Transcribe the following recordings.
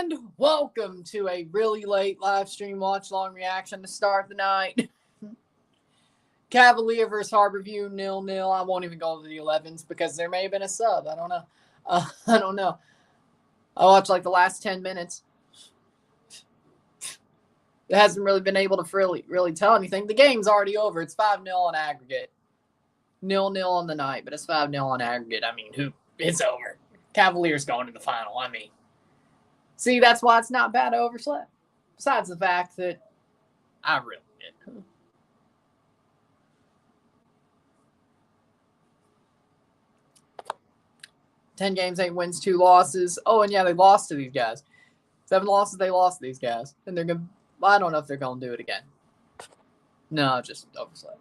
And welcome to a really late live stream watch-along reaction to start the night. Cavalier versus Harbour View 0-0. I won't even go to the 11s because there may have been a sub. I don't know. I don't know. I watched like the last 10 minutes. It hasn't really been able to really tell anything. The game's already over. It's 5-0 on aggregate. 0-0 on the night, but it's 5-0 on aggregate. I mean, it's over. Cavaliers going to the final. I mean, see, that's why it's not bad to overslept. Besides the fact that I really did. 10 games, 8 wins, 2 losses. Oh, and yeah, they lost to these guys. 7 losses, they lost to these guys. And they're going to, I don't know if they're going to do it again. No, just overslept.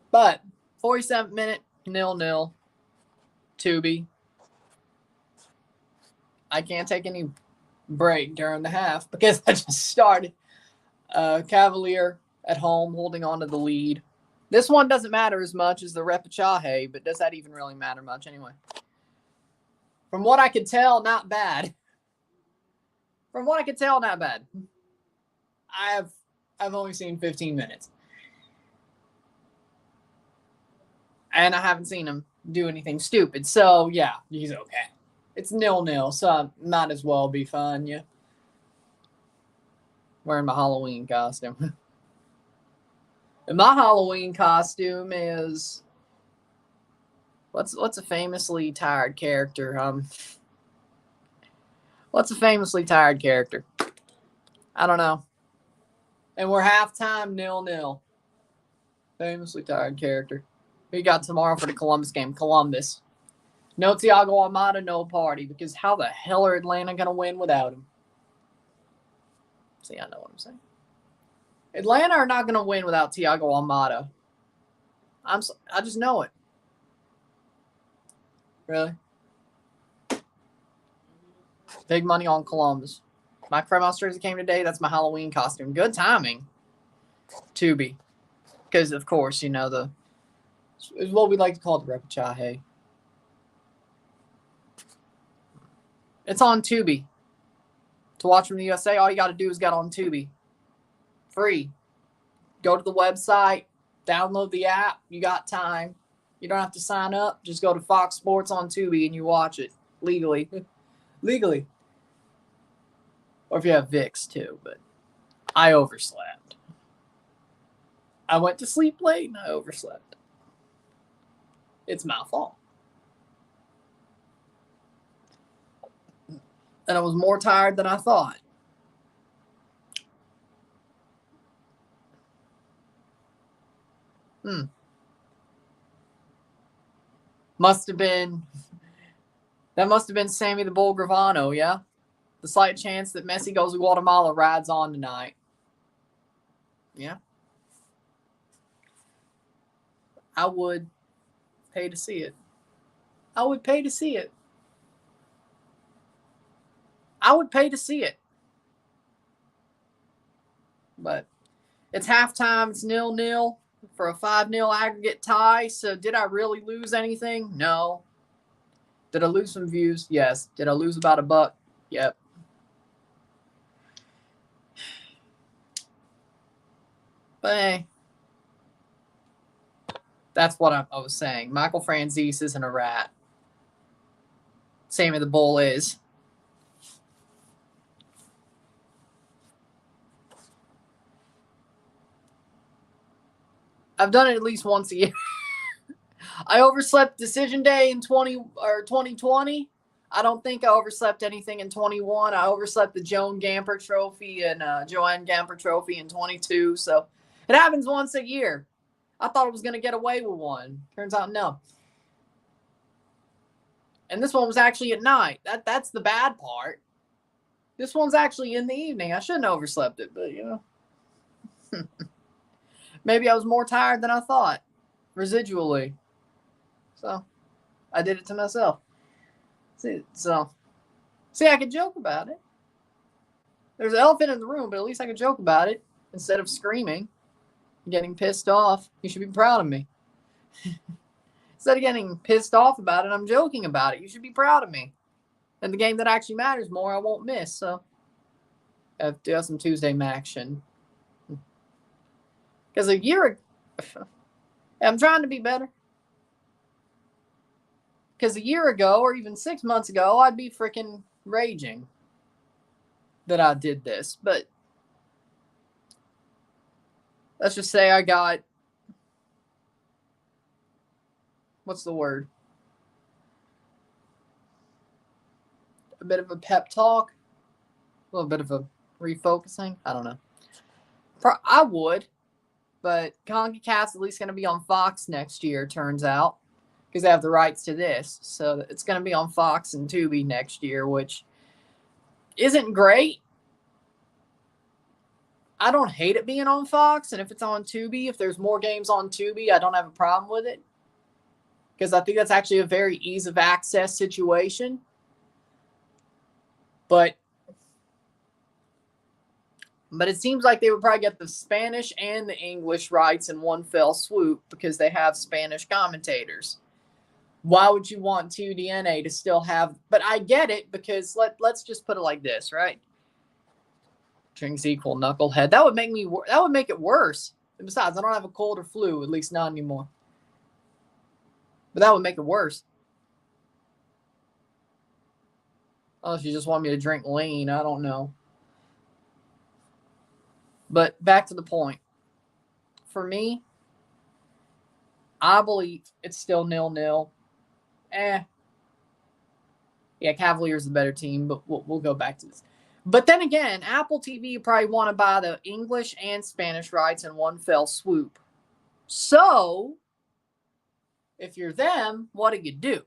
But 47th minute, 0-0. Tubi. I can't take any break during the half because I just started. Cavalier at home holding on to the lead. This one doesn't matter as much as the repechaje, but does that even really matter much anyway? From what I could tell, not bad. From what I could tell, not bad. I've only seen 15 minutes. And I haven't seen him do anything stupid. So, yeah, he's okay. It's 0-0, so I might as well be fine, yeah. Wearing my Halloween costume. And my Halloween costume is... What's a famously tired character? What's a famously tired character? I don't know. And we're halftime 0-0. Famously tired character. We got tomorrow for the Columbus game. Columbus. No Thiago Almada, no party. Because how the hell are Atlanta going to win without him? See, I know what I'm saying. Atlanta are not going to win without Thiago Almada. I just know it. Really? Big money on Columbus. My Cremos jersey came today. That's my Halloween costume. Good timing. Tubi. Because, of course, you know, it's what we like to call the repechaje. It's on Tubi. To watch from the USA, all you got to do is get on Tubi. Free. Go to the website. Download the app. You got time. You don't have to sign up. Just go to Fox Sports on Tubi and you watch it. Legally. Legally. Or if you have VIX too, but I overslept. I went to sleep late and I overslept. It's my fault. And I was more tired than I thought. Must have been Sammy the Bull Gravano, yeah? The slight chance that Messi goes to Guatemala rides on tonight. Yeah. I would pay to see it. I would pay to see it. I would pay to see it. But it's halftime. It's 0-0 for a 5-0 aggregate tie. So did I really lose anything? No. Did I lose some views? Yes. Did I lose about $1? Yep. But hey, that's what I was saying. Michael Franzese isn't a rat. Sammy the Bull is. I've done it at least once a year. I overslept decision day in 2020. I don't think I overslept anything in 21. I overslept the Joan Gamper Trophy and Joanne Gamper Trophy in 22. So it happens once a year. I thought I was going to get away with one. Turns out no. And this one was actually at night. That's the bad part. This one's actually in the evening. I shouldn't have overslept it, but you know. Maybe I was more tired than I thought, residually. So, I did it to myself. See, I could joke about it. There's an elephant in the room, but at least I could joke about it instead of screaming, getting pissed off. You should be proud of me. Instead of getting pissed off about it, I'm joking about it. You should be proud of me. And the game that actually matters more, I won't miss. So, I have to have some Tuesday action. Because a year ago, I'm trying to be better. Because a year ago, or even 6 months ago, I'd be freaking raging that I did this. But let's just say I got, what's the word? A bit of a pep talk. A little bit of a refocusing. I don't know. I would. But CONCACAF's at least going to be on Fox next year, turns out. Because they have the rights to this. So it's going to be on Fox and Tubi next year, which isn't great. I don't hate it being on Fox. And if it's on Tubi, if there's more games on Tubi, I don't have a problem with it. Because I think that's actually a very ease of access situation. But it seems like they would probably get the Spanish and the English rights in one fell swoop because they have Spanish commentators. Why would you want 2DNA to still have? But I get it because let's just put it like this, right? Drinks equal knucklehead. That would make it worse. And besides, I don't have a cold or flu, at least not anymore. But that would make it worse. Unless you just want me to drink lean, I don't know. But back to the point. For me, I believe it's still 0-0. Yeah, Cavaliers the better team, but we'll go back to this. But then again, Apple TV probably want to buy the English and Spanish rights in one fell swoop. So, if you're them, what do you do?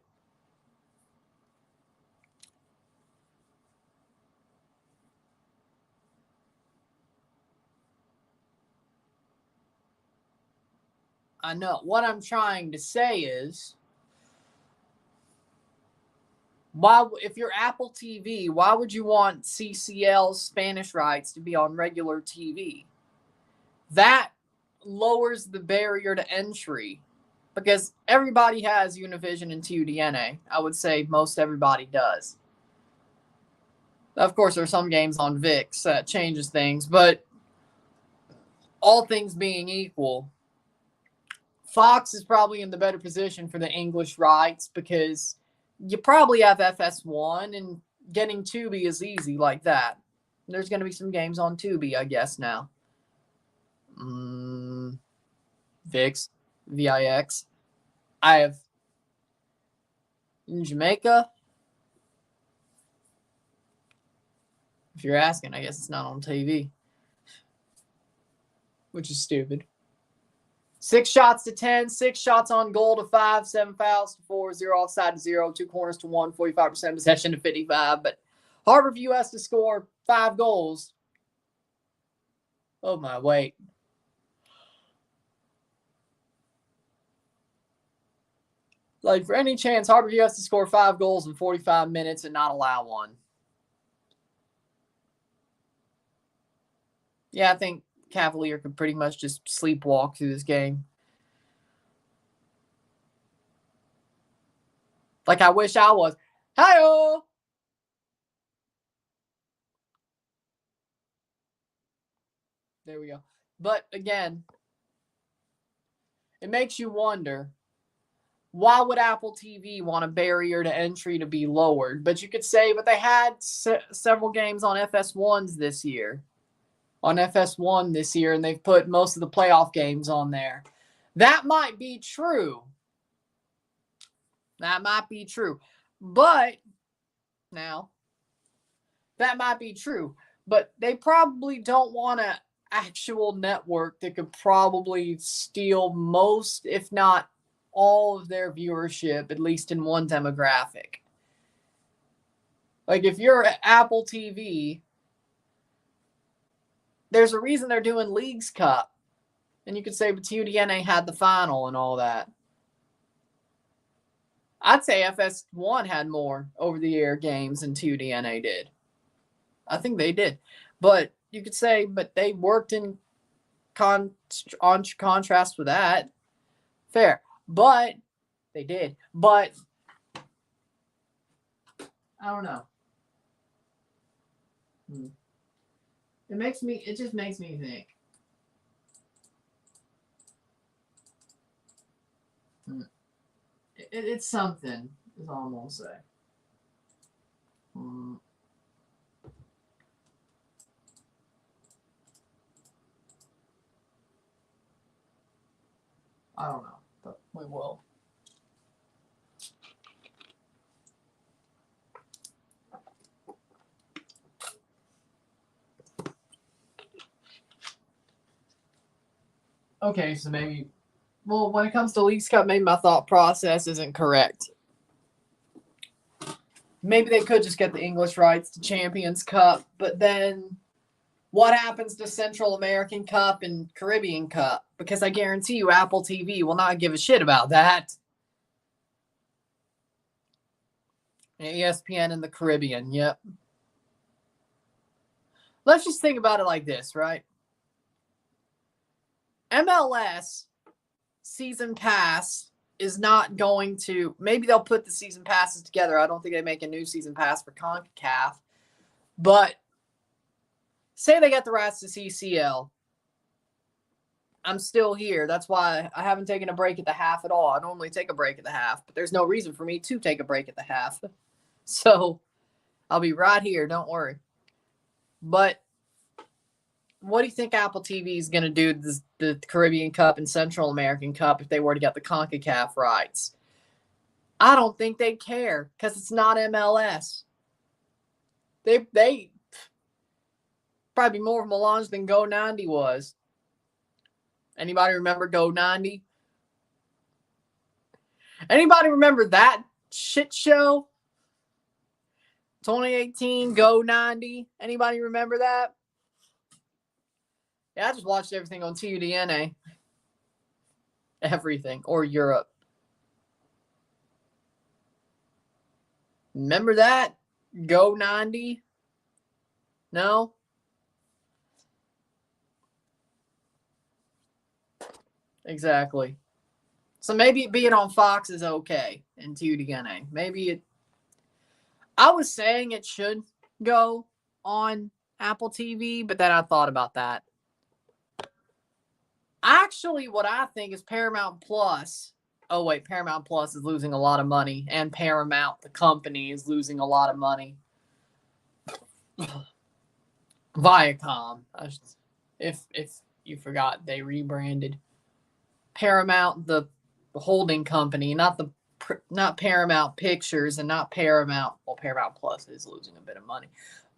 I know. What I'm trying to say is, if you're Apple TV, why would you want CCL's Spanish rights to be on regular TV? That lowers the barrier to entry because everybody has Univision and TUDNA. I would say most everybody does. Of course, there are some games on VIX that changes things, but all things being equal, Fox is probably in the better position for the English rights because you probably have FS1 and getting Tubi is easy like that. There's going to be some games on Tubi, I guess, now. VIX, VIX. I have in Jamaica. If you're asking, I guess it's not on TV. Which is stupid. 6 shots to 10, 6 shots on goal to 5, 7 fouls to 4, 0 offside to 0, 2 corners to 1, 45% possession to 55. But Harbour View has to score 5 goals. Oh, my wait. Like, for any chance, Harbour View has to score 5 goals in 45 minutes and not allow one. Yeah, I think Cavalier could pretty much just sleepwalk through this game. Like I wish I was. Hi-oh! There we go. But again, it makes you wonder, why would Apple TV want a barrier to entry to be lowered? But you could say, but they had several games on FS1s this year. On FS1 this year, and they've put most of the playoff games on there. That might be true. That might be true. But, now, that might be true. But they probably don't want an actual network that could probably steal most, if not all, of their viewership, at least in one demographic. Like, if you're Apple TV, there's a reason they're doing Leagues Cup. And you could say, but TUDNA had the final and all that. I'd say FS1 had more over-the-air games than TUDNA did. I think they did. But you could say, but they worked in on contrast with that. Fair. But They did. But I don't know. It just makes me think. It's something, is all I'm going to say. I don't know, but we will. Okay, so maybe, well, when it comes to Leagues Cup, maybe my thought process isn't correct. Maybe they could just get the English rights to Champions Cup, but then what happens to Central American Cup and Caribbean Cup? Because I guarantee you Apple TV will not give a shit about that. ESPN in the Caribbean, yep. Let's just think about it like this, right? MLS season pass is not going to, maybe they'll put the season passes together. I don't think they make a new season pass for CONCACAF. But say they get the rights to CCL. I'm still here. That's why I haven't taken a break at the half at all. I normally take a break at the half, but there's no reason for me to take a break at the half. So I'll be right here. Don't worry. But what do you think Apple TV is going to do to the Caribbean Cup and Central American Cup if they were to get the CONCACAF rights? I don't think they care because it's not MLS. They probably more of a melange than Go 90 was. Anybody remember Go 90? Anybody remember that shit show? 2018 Go 90. Anybody remember that? Yeah, I just watched everything on TUDNA. Everything. Or Europe. Remember that? Go 90? No? Exactly. So maybe being on Fox is okay in TUDNA. Maybe it... I was saying it should go on Apple TV, but then I thought about that. Actually, what I think is Paramount Plus. Oh, wait. Paramount Plus is losing a lot of money. And Paramount, the company, is losing a lot of money. Viacom. If you forgot, they rebranded. Paramount, the holding company, not Paramount Pictures and not Paramount. Well, Paramount Plus is losing a bit of money.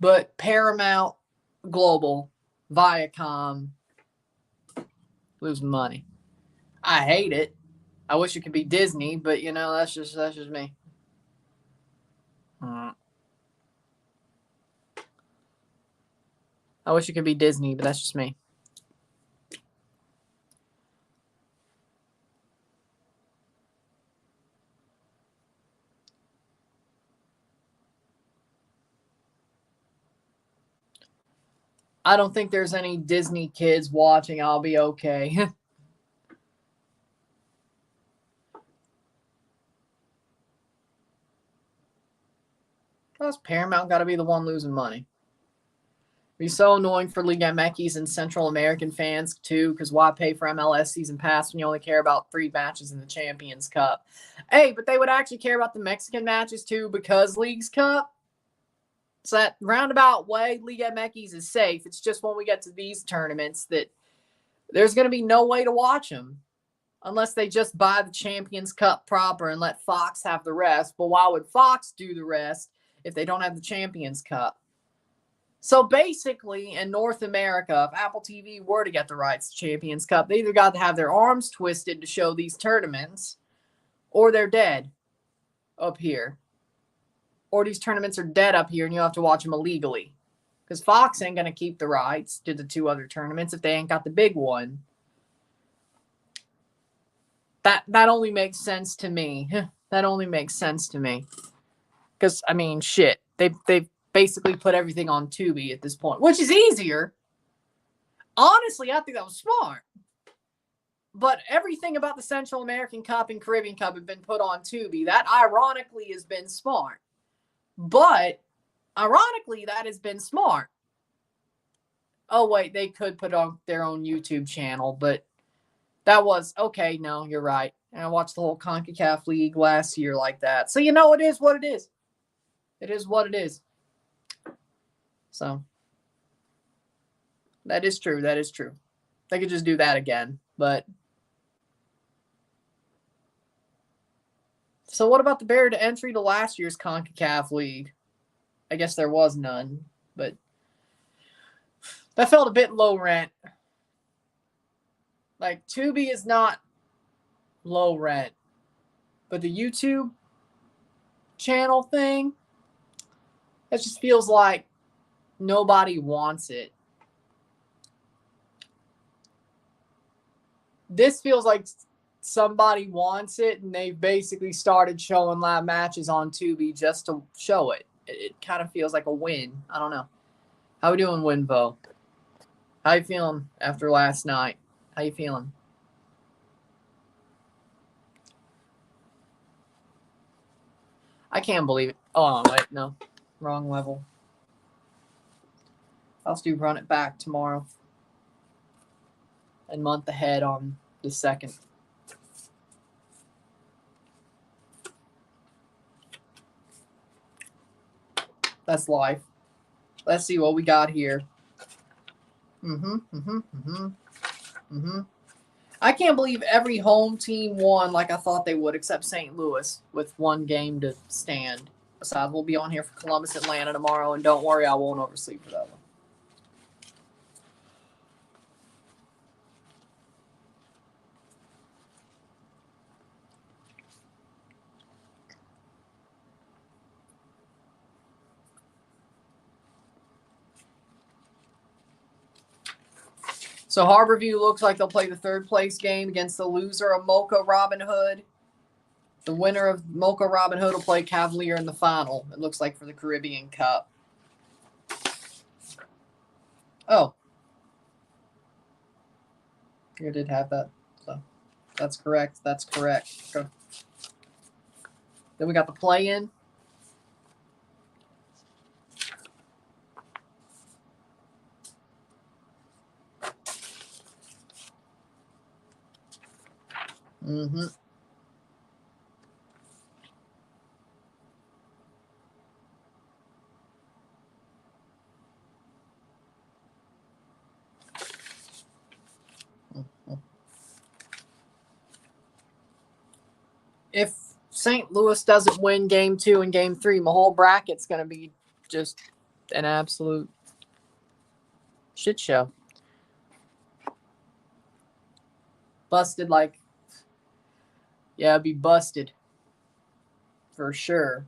But Paramount Global, Viacom, losing money. I hate it. I wish it could be Disney, but you know, that's just me. I wish it could be Disney, but that's just me. I don't think there's any Disney kids watching. I'll be okay. Plus, Paramount got to be the one losing money. It'd be so annoying for legacies and Central American fans, too, because why pay for MLS season pass when you only care about 3 matches in the Champions Cup? Hey, but they would actually care about the Mexican matches, too, because Leagues Cup. So that roundabout way, Liga MX is safe. It's just when we get to these tournaments that there's going to be no way to watch them unless they just buy the Champions Cup proper and let Fox have the rest. But why would Fox do the rest if they don't have the Champions Cup? So basically, in North America, if Apple TV were to get the rights to Champions Cup, they either got to have their arms twisted to show these tournaments or they're dead up here. Or these tournaments are dead up here and you have to watch them illegally. Because Fox ain't going to keep the rights to the 2 other tournaments if they ain't got the big one. That only makes sense to me. That only makes sense to me. Because, I mean, shit. They've basically put everything on Tubi at this point, which is easier. Honestly, I think that was smart. But everything about the Central American Cup and Caribbean Cup have been put on Tubi. That ironically has been smart. But ironically, that has been smart. Oh, wait, they could put on their own YouTube channel, but that was, okay, no, you're right. And I watched the whole CONCACAF League last year like that. So, you know, it is what it is. It is what it is. So, that is true. That is true. They could just do that again, but... So what about the barrier to entry to last year's CONCACAF League? I guess there was none, but that felt a bit low rent. Like, Tubi is not low rent, but the YouTube channel thing, that just feels like nobody wants it. This feels like somebody wants it, and they basically started showing live matches on Tubi just to show it. It kind of feels like a win. I don't know. How we doing, Winvo? How you feeling after last night? How you feeling? I can't believe it. Oh, wait, no. Wrong level. I'll still run it back tomorrow. And month ahead on the 2nd. That's life. Let's see what we got here. I can't believe every home team won like I thought they would, except St. Louis with one game to stand. Besides, we'll be on here for Columbus, Atlanta tomorrow, and don't worry, I won't oversleep for that one. So Harbour View looks like they'll play the 3rd place game against the loser of Mocha Robin Hood. The winner of Mocha Robin Hood will play Cavalier in the final, it looks like, for the Caribbean Cup. Oh. You did have that. So that's correct. That's correct. Okay. Then we got the play-in. Mm-hmm. If St. Louis doesn't win game 2 and game 3, my whole bracket's going to be just an absolute shit show. Busted like, yeah, it'd be busted for sure.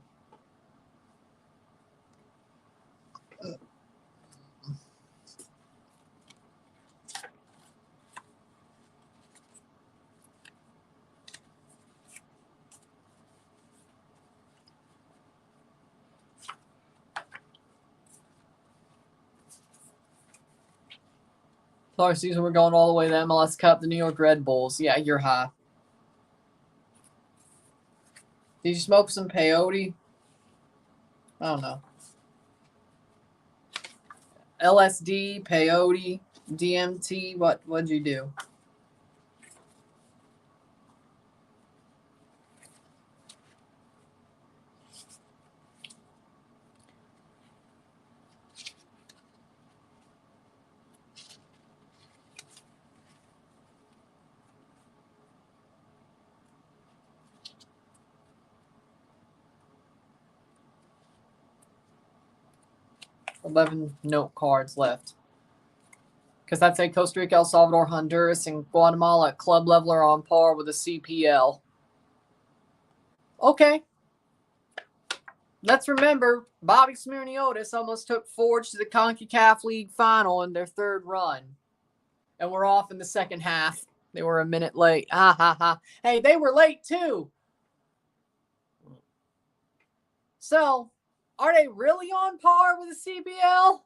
Our season, we're going all the way to the MLS Cup, the New York Red Bulls. Yeah, you're high. Did you smoke some peyote? I don't know. LSD, peyote, DMT. What'd you do? $11 note cards left. Because I'd say Costa Rica, El Salvador, Honduras, and Guatemala at club level are on par with the CPL. Okay. Let's remember, Bobby Smirniotis almost took Forge to the CONCACAF League final in their 3rd run. And we're off in the 2nd half. They were a minute late. Ha, ha, ha. Hey, they were late too. So, are they really on par with the CPL?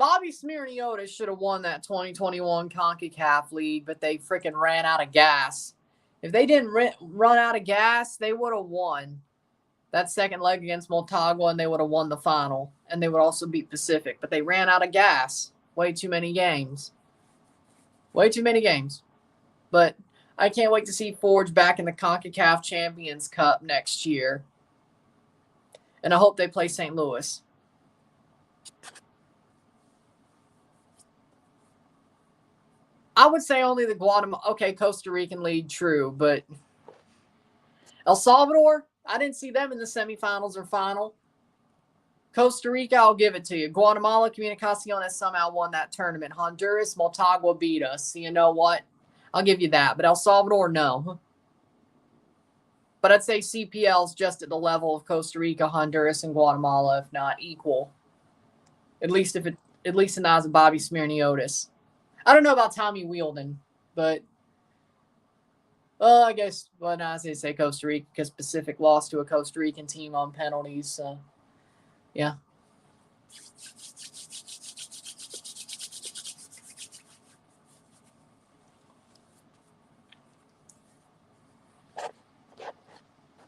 Bobby Smirniotis should have won that 2021 CONCACAF League, but they freaking ran out of gas. If they didn't run out of gas, they would have won that second leg against Motagua, and they would have won the final. And they would also beat Pacific. But they ran out of gas. Way too many games. Way too many games. But I can't wait to see Forge back in the CONCACAF Champions Cup next year. And I hope they play St. Louis. I would say only the Guatemala. Okay, Costa Rican league, true. But El Salvador, I didn't see them in the semifinals or final. Costa Rica, I'll give it to you. Guatemala, Comunicaciones somehow won that tournament. Honduras, Motagua beat us. So you know what? I'll give you that. But El Salvador, no. But I'd say CPL's just at the level of Costa Rica, Honduras, and Guatemala, if not equal. At least in the eyes of Bobby Smirniotis. I don't know about Tommy Wheeldon, but I guess I say Costa Rica because Pacific lost to a Costa Rican team on penalties. So, yeah.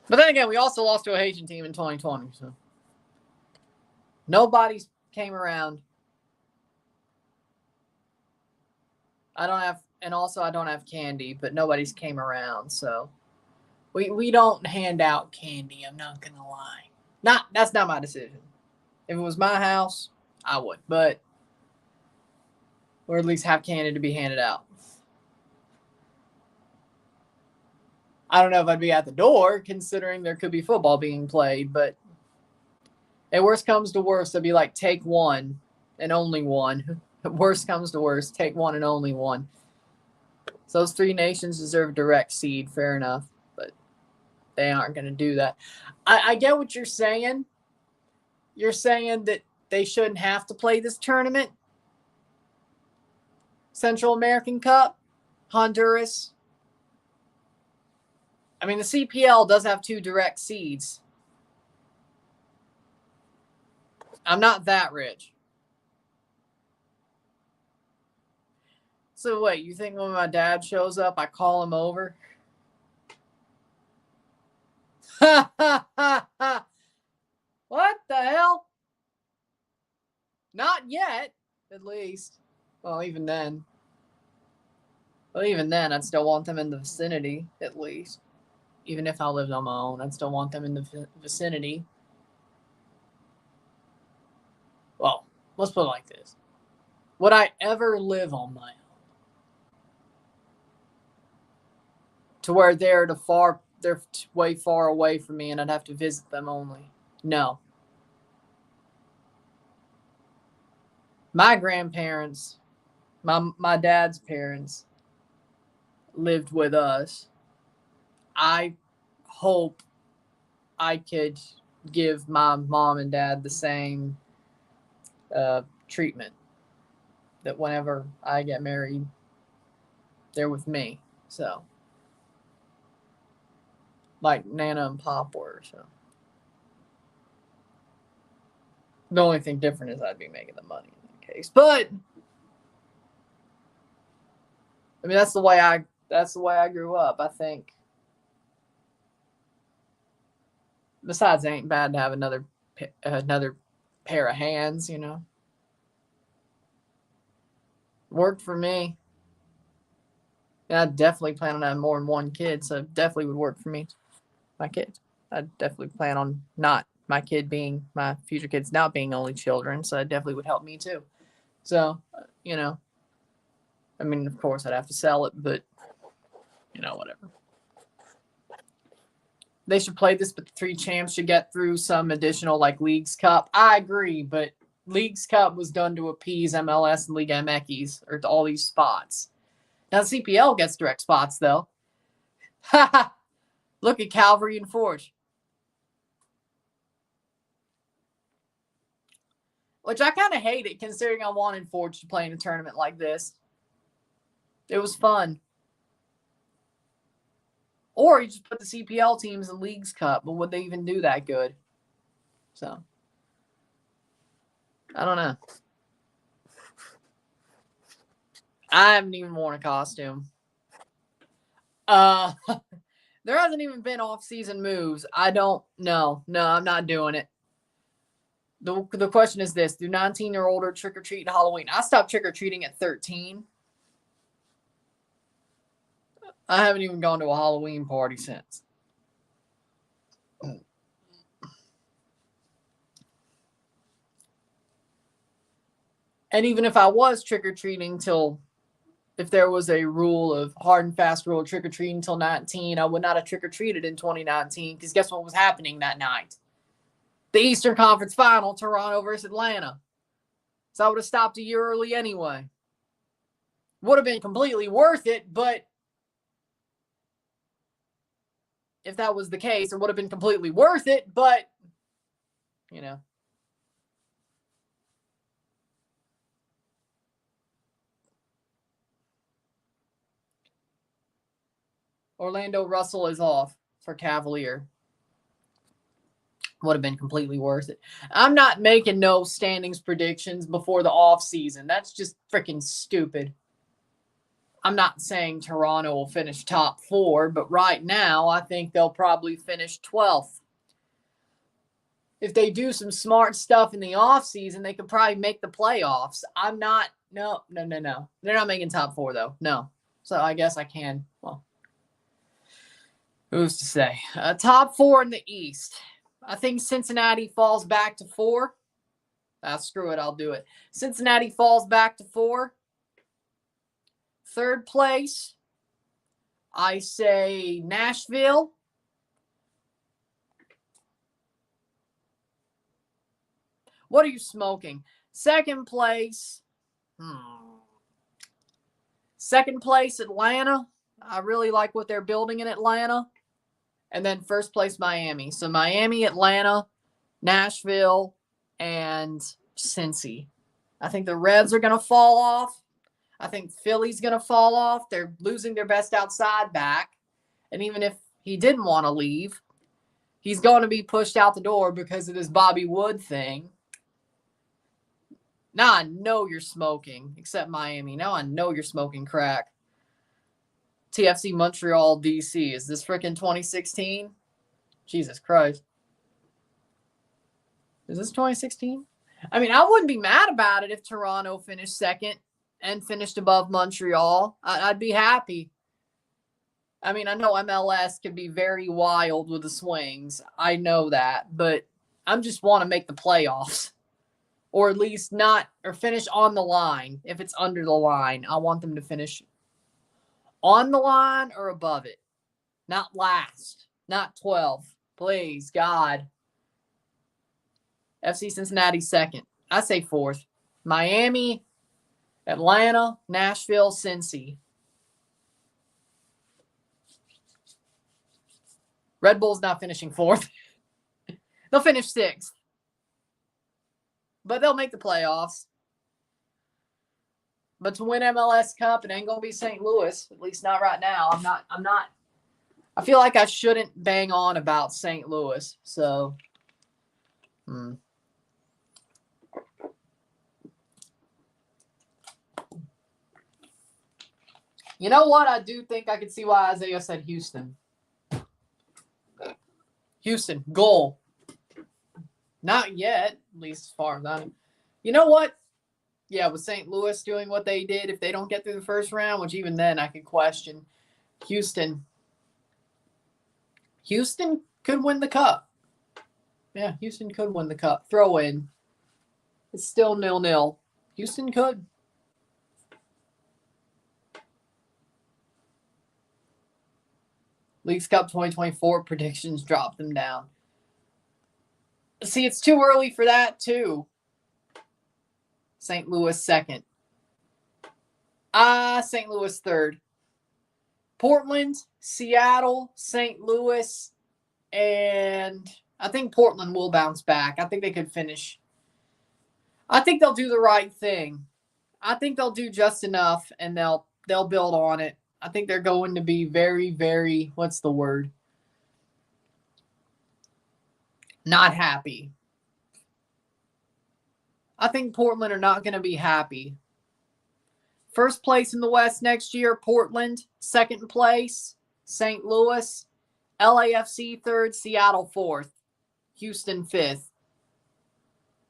But then again, we also lost to a Haitian team in 2020. So nobody came around. I don't have candy, but nobody's came around. So we don't hand out candy. I'm not gonna lie. That's not my decision. If it was my house, I would, but or at least have candy to be handed out. I don't know if I'd be at the door, considering there could be football being played, but if worst comes to worst, I'd be like, take one and only one. Worst comes to worst, take one and only one. So those three nations deserve direct seed, fair enough, but they aren't going to do that. I get what you're saying. You're saying that they shouldn't have to play this tournament. Central American Cup, Honduras. I mean, the CPL does have 2 direct seeds. I'm not that rich. So wait, you think when my dad shows up, I call him over? What the hell? Not yet, at least. Well, even then, I'd still want them in the vicinity, at least. Even if I lived on my own, I'd still want them in the vicinity. Well, let's put it like this. Would I ever live on my own? To where they're way far away from me and I'd have to visit them only. No. My grandparents, my dad's parents lived with us. I hope I could give my mom and dad the same treatment that whenever I get married, they're with me. So, like Nana and Pop were. So, the only thing different is I'd be making the money in that case. But I mean, that's the way I grew up. I think. Besides, it ain't bad to have another pair of hands, you know. Worked for me. And I definitely plan on having more than one kid, so it definitely would work for me. My kids. I definitely plan on not my future kids not being only children, so it definitely would help me too. So, you know, I mean, of course, I'd have to sell it, but, you know, whatever. They should play this, but the 3 champs should get through some additional, like, Leagues Cup. I agree, but Leagues Cup was done to appease MLS and Liga MX, or to all these spots. Now, the CPL gets direct spots, though. Look at Calvary and Forge. Which I kind of hate it, considering I wanted Forge to play in a tournament like this. It was fun. Or you just put the CPL teams in Leagues Cup, but would they even do that good? So, I don't know. I haven't even worn a costume. There hasn't even been off-season moves. I don't know. No, I'm not doing it. The question is this: do 19 or older trick or treat Halloween? I stopped trick or treating at 13. I haven't even gone to a Halloween party since. And even if I was trick or treating if there was a rule of hard and fast rule of trick or treating until 19, I would not have trick or treated in 2019 because guess what was happening that night? The Eastern Conference Final, Toronto versus Atlanta. So I would have stopped a year early anyway. Would have been completely worth it, but if that was the case, it would have been completely worth it, but, you know. Orlando Russell is off for Cavalier. Would have been completely worth it. I'm not making no standings predictions before the off season. That's just freaking stupid. I'm not saying Toronto will finish top 4, but right now I think they'll probably finish 12th. If they do some smart stuff in the off season, they could probably make the playoffs. No. They're not making top 4 though. No. So I guess I can. Well, who's to say? Top 4 in the East. I think Cincinnati falls back to 4. Screw it, I'll do it. Cincinnati falls back to 4. Third place, I say Nashville. What are you smoking? Second place, Atlanta. I really like what they're building in Atlanta. And then first place, Miami. So Miami, Atlanta, Nashville, and Cincy. I think the Reds are going to fall off. I think Philly's going to fall off. They're losing their best outside back. And even if he didn't want to leave, he's going to be pushed out the door because of this Bobby Wood thing. Now I know you're smoking, except Miami. Now I know you're smoking crack. TFC Montreal, DC. Is this freaking 2016? Jesus Christ. Is this 2016? I mean, I wouldn't be mad about it if Toronto finished second and finished above Montreal. I'd be happy. I mean, I know MLS can be very wild with the swings. I know that. But I just want to make the playoffs. Or at least finish on the line. If it's under the line, I want them to finish on the line or above it. Not last. Not 12. Please, God. FC Cincinnati second. I say fourth. Miami, Atlanta, Nashville, Cincy. Red Bull's not finishing fourth. They'll finish sixth. But they'll make the playoffs. But to win MLS Cup, it ain't going to be St. Louis. At least not right now. I'm not. I feel like I shouldn't bang on about St. Louis. So, You know what? I do think I can see why Isaiah said Houston. Houston, goal. Not yet, at least as far as I know. You know what? Yeah, with St. Louis doing what they did, if they don't get through the first round, which even then I could question, Houston could win the cup. Yeah, Houston could win the cup. Throw in. It's still 0-0. Houston could. Leagues Cup 2024 predictions drop them down. See, it's too early for that, too. St. Louis second. St. Louis third. Portland, Seattle, St. Louis, and I think Portland will bounce back. I think they could finish. I think they'll do the right thing. I think they'll do just enough, and they'll build on it. I think they're going to be very, very, what's the word? Not happy. I think Portland are not going to be happy First place in the West next year, Portland. Second place, St. Louis. LAFC third, Seattle fourth. Houston fifth.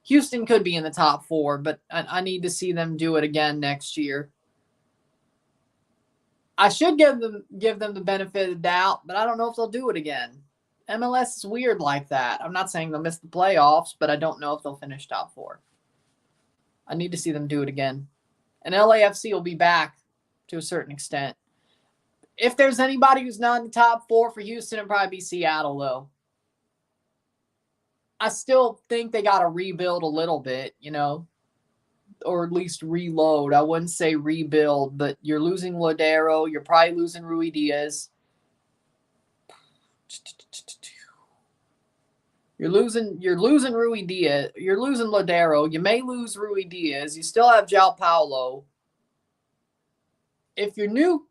Houston could be in the top 4, but I need to see them do it again next year. I should give them the benefit of the doubt, but I don't know if they'll do it again. MLS is weird like that. I'm not saying they'll miss the playoffs, but I don't know if they'll finish top 4. I need to see them do it again. And LAFC will be back to a certain extent. If there's anybody who's not in the top 4 for Houston, it'll probably be Seattle, though. I still think they got to rebuild a little bit, or at least reload. I wouldn't say rebuild, but you're losing Lodero. You're probably losing Ruidíaz. You're losing Ruidíaz. You're losing Lodero. You may lose Ruidíaz. You still have João Paulo. If your new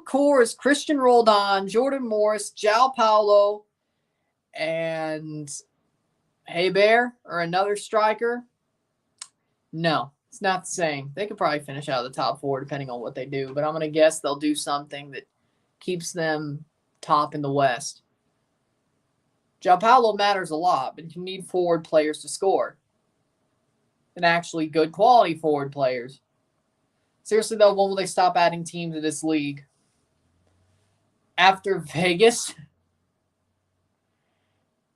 core is Christian Roldan, Jordan Morris, João Paulo, and Heber or another striker, no, it's not the same. They could probably finish out of the top 4 depending on what they do, but I'm going to guess they'll do something that keeps them top in the West. João Paulo matters a lot, but you need forward players to score. And actually good quality forward players. Seriously, though, when will they stop adding teams to this league? After Vegas?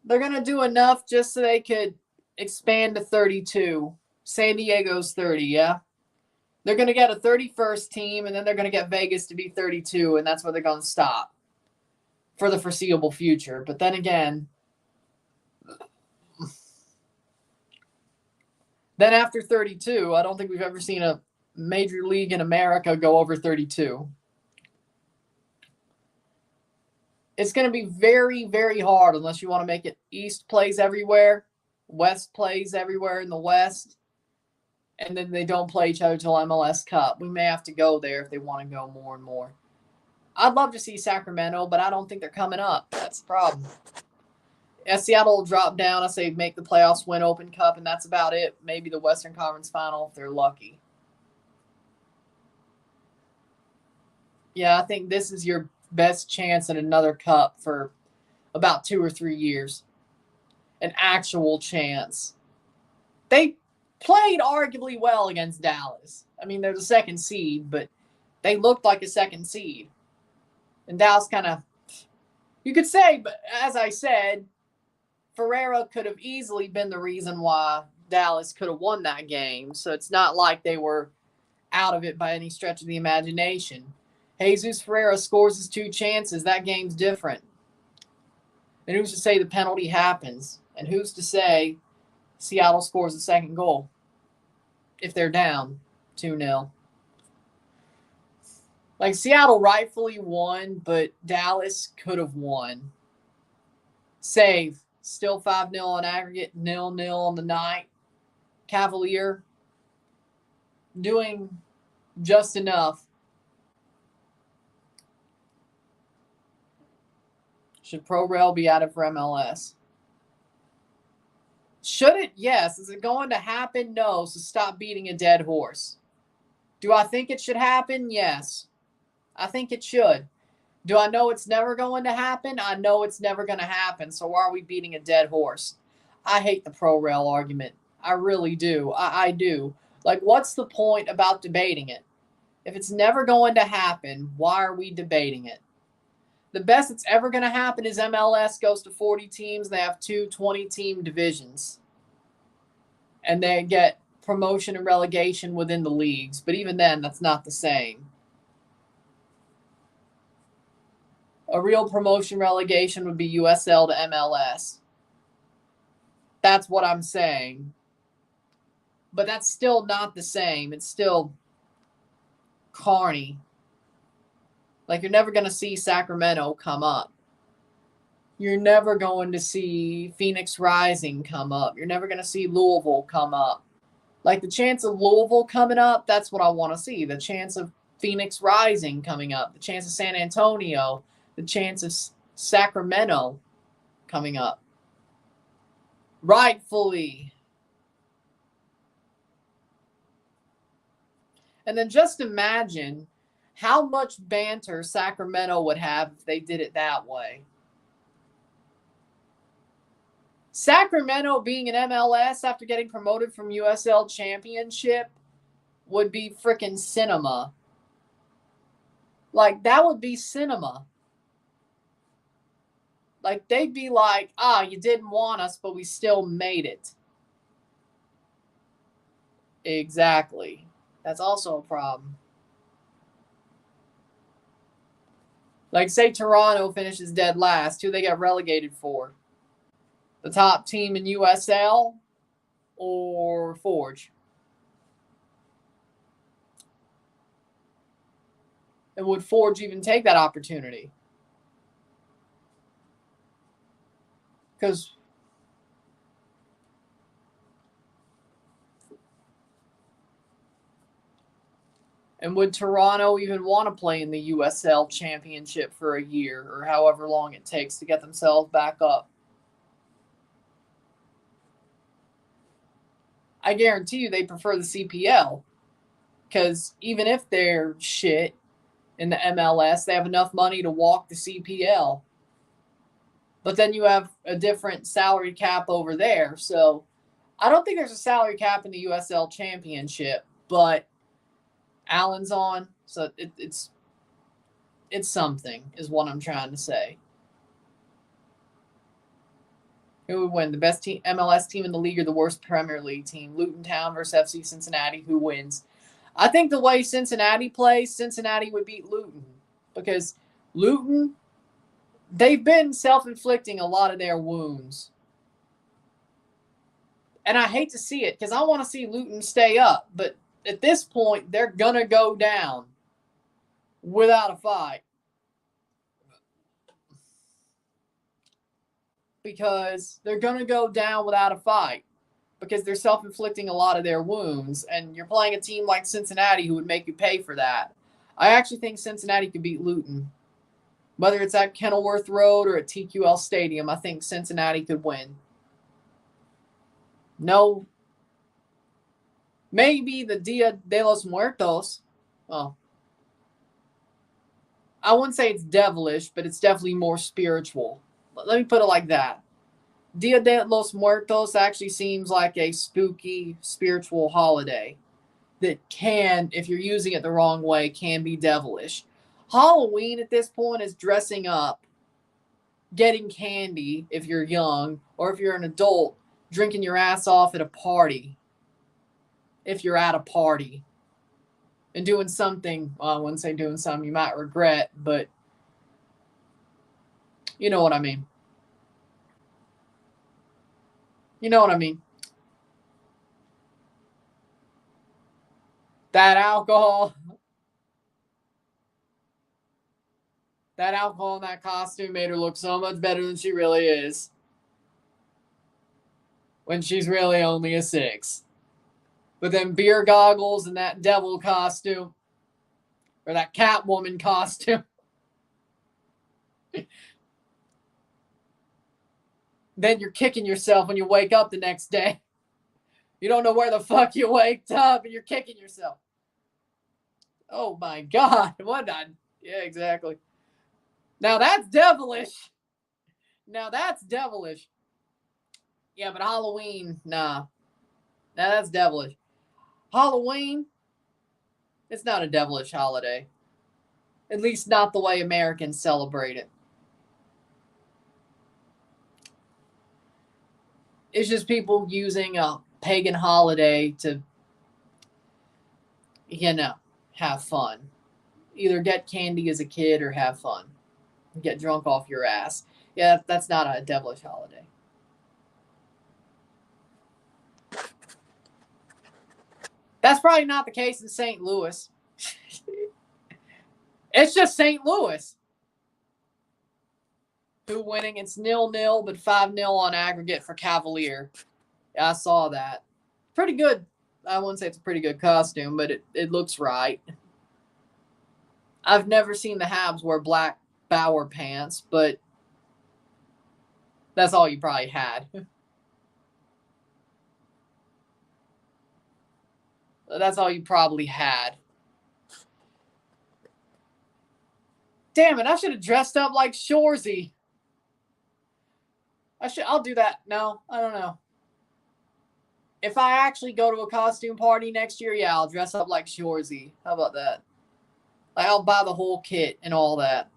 They're going to do enough just so they could expand to 32. San Diego's 30, yeah? They're going to get a 31st team, and then they're going to get Vegas to be 32, and that's where they're going to stop for the foreseeable future. But then again, then after 32, I don't think we've ever seen a major league in America go over 32. It's going to be very, very hard unless you want to make it East plays everywhere, West plays everywhere in the West, and then they don't play each other till MLS Cup. We may have to go there if they want to go more and more. I'd love to see Sacramento, but I don't think they're coming up. That's the problem. As Seattle will drop down, I say make the playoffs, win Open Cup, and that's about it. Maybe the Western Conference Final if they're lucky. Yeah, I think this is your best chance at another cup for about 2 or 3 years. An actual chance. They played arguably well against Dallas. I mean, they're the second seed, but they looked like a second seed. And Dallas kind of, you could say, but as I said, Ferreira could have easily been the reason why Dallas could have won that game. So it's not like they were out of it by any stretch of the imagination. Jesus Ferreira scores his 2 chances. That game's different. And who's to say the penalty happens? And who's to say Seattle scores the second goal if they're down 2-0? Like, Seattle rightfully won, but Dallas could have won. Save. Still 5-0 on aggregate, 0-0 on the night. Cavalier doing just enough. Should ProRail be added for MLS? Should it? Yes. Is it going to happen? No. So stop beating a dead horse. Do I think it should happen? Yes. I think it should. Do I know it's never going to happen? I know it's never going to happen. So why are we beating a dead horse? I hate the ProRail argument. I really do. I do. Like, what's the point about debating it? If it's never going to happen, why are we debating it? The best that's ever going to happen is MLS goes to 40 teams. They have 2 20-team divisions. And they get promotion and relegation within the leagues. But even then, that's not the same. A real promotion relegation would be USL to MLS. That's what I'm saying. But that's still not the same. It's still carny. Like, you're never going to see Sacramento come up. You're never going to see Phoenix Rising come up. You're never going to see Louisville come up. Like, the chance of Louisville coming up, that's what I want to see. The chance of Phoenix Rising coming up. The chance of San Antonio. The chance of Sacramento coming up. Rightfully. And then just imagine how much banter Sacramento would have if they did it that way. Sacramento being an MLS after getting promoted from USL Championship would be freaking cinema. Like, that would be cinema. Like, they'd be like, you didn't want us, but we still made it. Exactly. That's also a problem. Like, say Toronto finishes dead last. Who they get relegated for? The top team in USL or Forge? And would Forge even take that opportunity? Because and would Toronto even want to play in the USL Championship for a year or however long it takes to get themselves back up? I guarantee you they prefer the CPL, because even if they're shit in the MLS, they have enough money to walk the CPL. But then you have a different salary cap over there. So I don't think there's a salary cap in the USL Championship, but Allen's on, so it's something, is what I'm trying to say. Who would win? The best team, MLS team in the league, or the worst Premier League team? Luton Town versus FC Cincinnati. Who wins? I think the way Cincinnati plays, Cincinnati would beat Luton, because Luton, they've been self-inflicting a lot of their wounds. And I hate to see it, because I want to see Luton stay up, but at this point, they're going to go down without a fight. Because they're going to go down without a fight. Because they're self-inflicting a lot of their wounds. And you're playing a team like Cincinnati who would make you pay for that. I actually think Cincinnati could beat Luton. Whether it's at Kenilworth Road or at TQL Stadium, I think Cincinnati could win. No. Maybe the Dia de los Muertos. Well, I wouldn't say it's devilish, but it's definitely more spiritual. Let me put it like that. Dia de los Muertos actually seems like a spooky spiritual holiday that can, if you're using it the wrong way, can be devilish. Halloween at this point is dressing up, getting candy if you're young, or if you're an adult, drinking your ass off at a party. If you're at a party. And doing something, well, I wouldn't say doing something you might regret, but you know what I mean. You know what I mean. That alcohol in that costume made her look so much better than she really is. When she's really only a 6. But then beer goggles and that devil costume, or that Catwoman costume. Then you're kicking yourself when you wake up the next day. You don't know where the fuck you waked up and you're kicking yourself. Oh my God. What? Yeah, exactly. Now that's devilish. Yeah, but Halloween, nah. Now that's devilish. Halloween, it's not a devilish holiday. At least not the way Americans celebrate it. It's just people using a pagan holiday to, have fun. Either get candy as a kid or have fun. Get drunk off your ass. Yeah, that's not a devilish holiday. That's probably not the case in St. Louis. It's just St. Louis who winning. It's 0-0, but 5-0 on aggregate for Cavalier. Yeah, I saw that. Pretty good. I wouldn't say it's a pretty good costume, but it looks right. I've never seen the Habs wear black Bauer pants, but that's all you probably had. That's all you probably had. Damn it, I should have dressed up like Shorzy. I'll do that. No, I don't know. If I actually go to a costume party next year, yeah, I'll dress up like Shorzy. How about that? Like, I'll buy the whole kit and all that.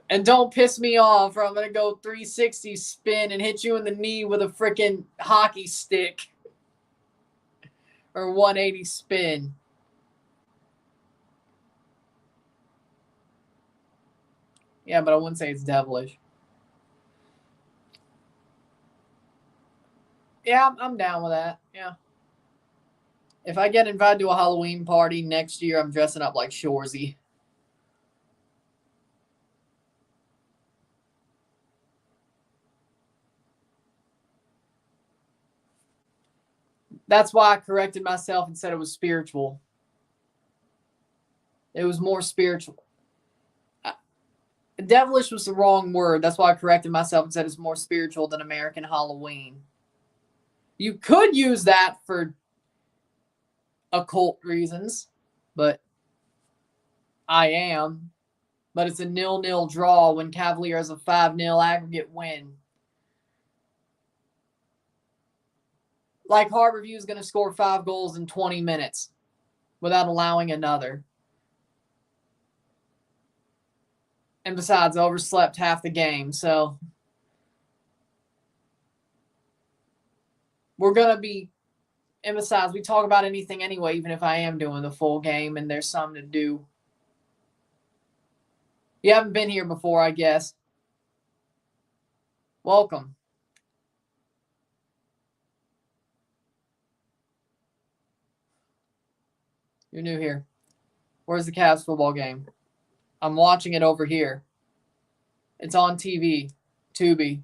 And don't piss me off, or I'm going to go 360 spin and hit you in the knee with a freaking hockey stick. Or 180 spin. Yeah, but I wouldn't say it's devilish. Yeah, I'm down with that. Yeah. If I get invited to a Halloween party next year, I'm dressing up like Shorzy. That's why I corrected myself and said it was spiritual. It was more spiritual. Devilish was the wrong word. That's why I corrected myself and said it's more spiritual than American Halloween. You could use that for occult reasons, but I am. But it's a 0-0 draw when Cavalier has a 5-0 aggregate win. Like Harbour View is going to score 5 goals in 20 minutes without allowing another. And besides, I overslept half the game, so we're going to be, and besides, we talk about anything anyway, even if I am doing the full game and there's something to do. You haven't been here before, I guess. Welcome. You're new here. Where's the Cavs football game? I'm watching it over here. It's on TV. Tubi.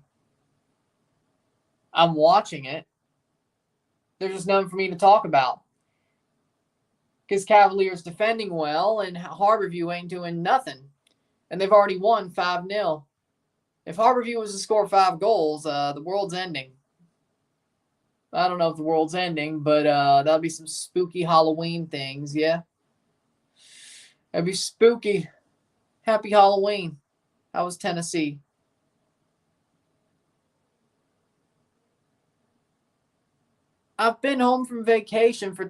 I'm watching it. There's just nothing for me to talk about. Because Cavaliers defending well and Harbour View ain't doing nothing. And they've already won 5-0. If Harbour View was to score 5 goals, the world's ending. I don't know if the world's ending, but that'll be some spooky Halloween things, yeah? That'd be spooky. Happy Halloween. How was Tennessee? I've been home from vacation for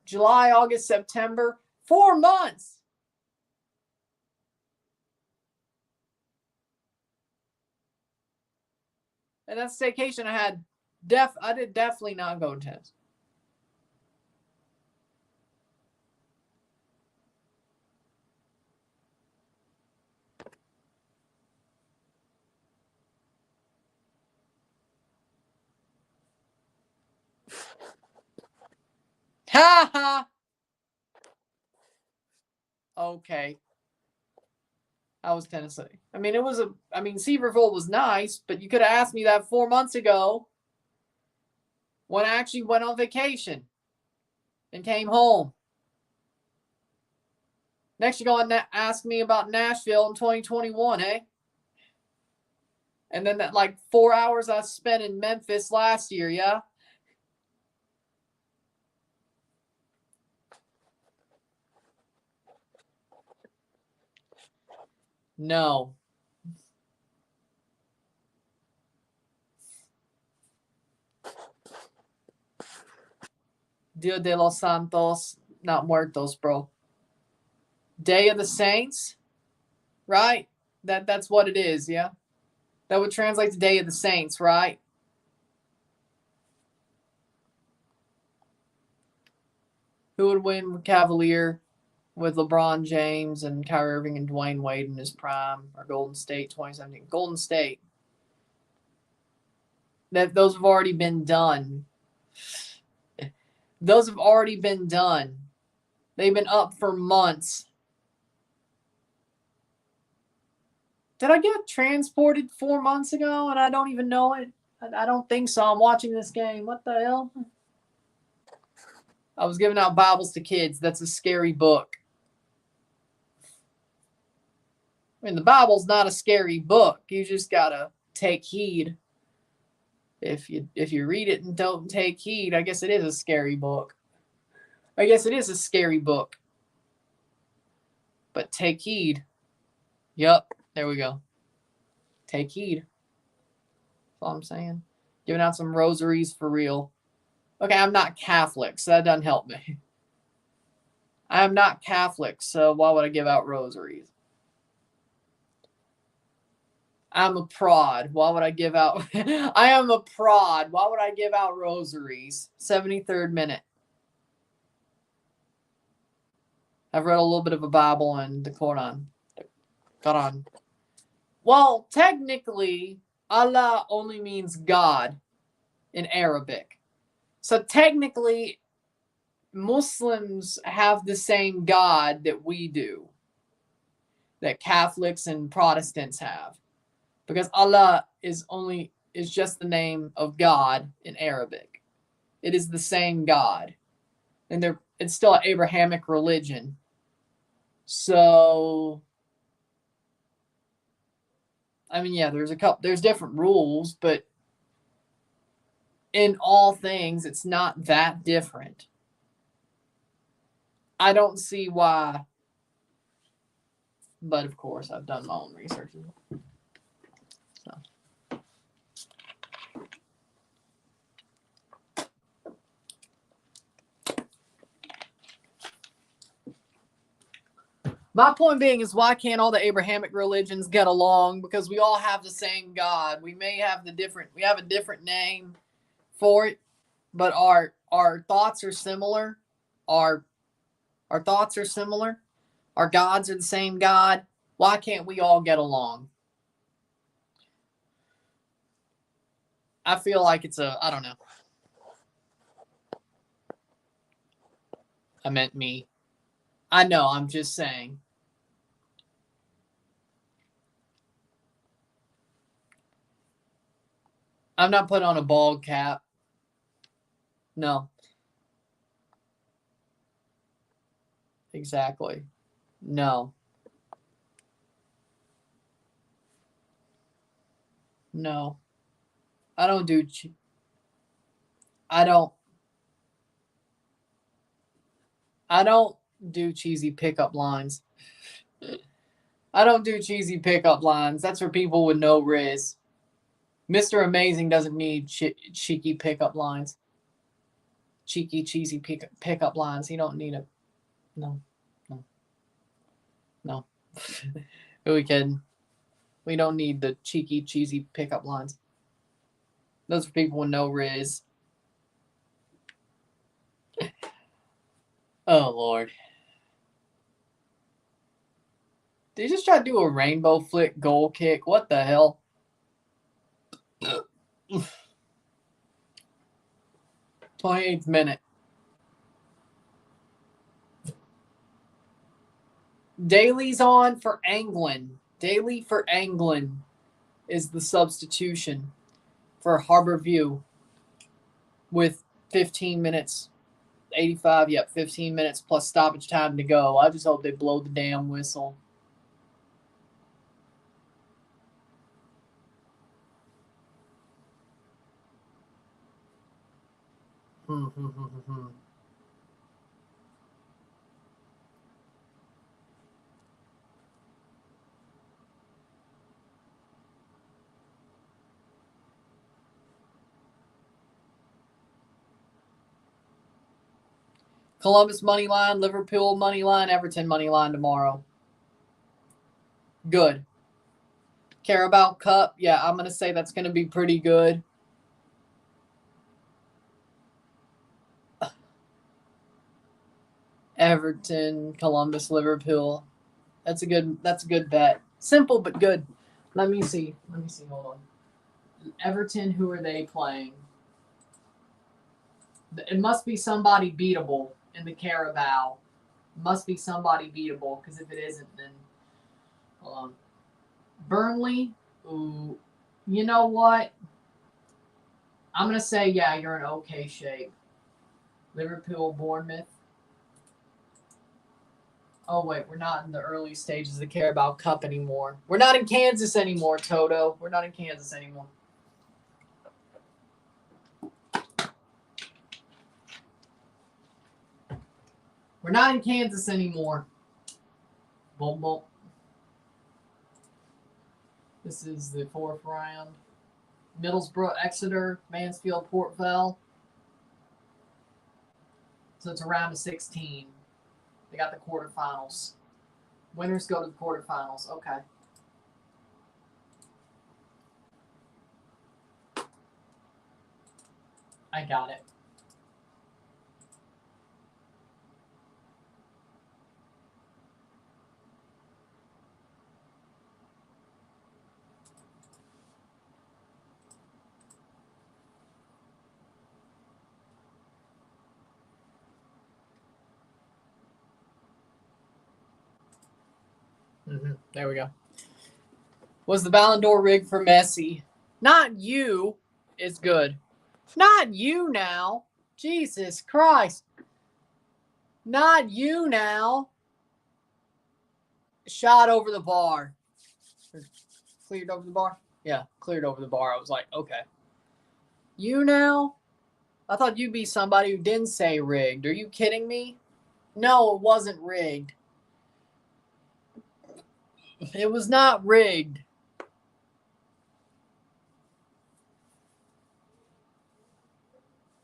July, August, September, 4 months. And that staycation I did definitely not go to tennis. Ha ha. Okay. How was Tennessee? I mean, Seaverville was nice, but you could have asked me that 4 months ago when I actually went on vacation and came home. Next, you're going to ask me about Nashville in 2021, eh? And then that 4 hours I spent in Memphis last year, yeah? No. Dia de los Santos, not muertos, bro. Day of the Saints, right? That's what it is, yeah? That would translate to Day of the Saints, right? Who would win Cavalier with LeBron James and Kyrie Irving and Dwayne Wade in his prime, or Golden State 2017? Golden State. Those have already been done. Those have already been done. They've been up for months. Did I get transported 4 months ago and I don't even know it? I don't think so. I'm watching this game. What the hell? I was giving out Bibles to kids. That's a scary book. I mean, the Bible's not a scary book. You just gotta take heed. If you read it and don't take heed, I guess it is a scary book. I guess it is a scary book. But take heed. Yup, there we go. Take heed. That's all I'm saying. Giving out some rosaries for real. Okay, I'm not Catholic, so that doesn't help me. I am not Catholic, so why would I give out rosaries? I'm a prod. Why would I give out? I am a prod. Why would I give out rosaries? 73rd minute. I've read a little bit of a Bible and the Quran. Quran. Well, technically, Allah only means God in Arabic. So technically, Muslims have the same God that we do, that Catholics and Protestants have. Because Allah is just the name of God in Arabic. It is the same God. And it's still an Abrahamic religion. So I mean, yeah, there's different rules, but in all things it's not that different. I don't see why, but of course I've done my own research. So. My point being is, why can't all the Abrahamic religions get along? Because we all have the same God. We may have a different name for it, but our thoughts are similar. Our thoughts are similar. Our gods are the same God. Why can't we all get along? I feel like I don't know. I meant me. I know, I'm just saying. I'm not putting on a bald cap. No. Exactly. No. No. I don't do cheesy pickup lines. I don't do cheesy pickup lines. That's for people with no riz. Mr. Amazing doesn't need cheeky pickup lines. Cheeky, cheesy pickup lines. He don't need it. No. Who we kidding? We don't need the cheeky, cheesy pickup lines. Those are people with no riz. Oh, Lord. Did you just try to do a rainbow flick goal kick? What the hell? 28th minute. Daly's on for England. Daly for England is the substitution for Harbour View with 15 minutes, 85, 15 minutes plus stoppage time to go. I just hope they blow the damn whistle. Columbus money line, Liverpool money line, Everton money line tomorrow. Good. Carabao Cup, yeah, I'm going to say that's going to be pretty good. Everton, Columbus, Liverpool. That's a good bet. Simple but good. Let me see. Hold on. Everton, who are they playing? It must be somebody beatable in the Carabao. It must be somebody beatable, because if it isn't, then hold on. Burnley. Ooh, you know what? I'm gonna say, yeah, you're in okay shape. Liverpool, Bournemouth. Oh, wait, we're not in the early stages of the Carabao Cup anymore. We're not in Kansas anymore, Toto. We're not in Kansas anymore. We're not in Kansas anymore. Boom, boom. This is the 4th round. Middlesbrough, Exeter, Mansfield, Port Vale. So it's a round of 16. They got the quarterfinals. Winners go to the quarterfinals. Okay. I got it. There we go. Was the Ballon d'Or rigged for Messi? Not you. It's good. Not you now. Jesus Christ. Not you now. Shot over the bar. Cleared over the bar? Yeah, cleared over the bar. I was like, okay. You now? I thought you'd be somebody who didn't say rigged. Are you kidding me? No, it wasn't rigged. It was not rigged.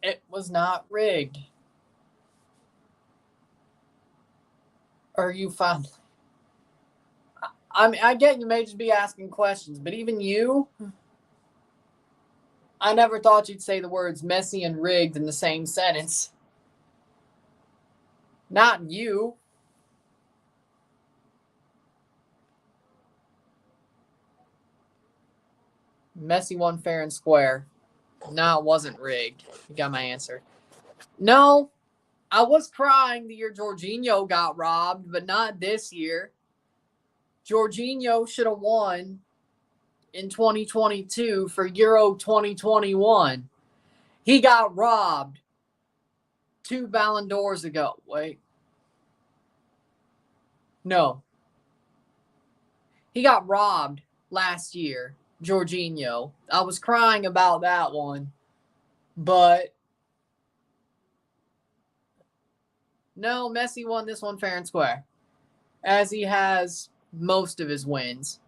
It was not rigged. Are you finally? I mean, I get you may just be asking questions, but even you, I never thought you'd say the words Messi and rigged in the same sentence. Not you. Messi won fair and square. No, it wasn't rigged. You got my answer. No, I was crying the year Jorginho got robbed, but not this year. Jorginho should have won in 2022 for Euro 2021. He got robbed 2 Ballon d'Ors ago. Wait. No. He got robbed last year, Jorginho. I was crying about that one. But no, Messi won this one fair and square, as he has most of his wins.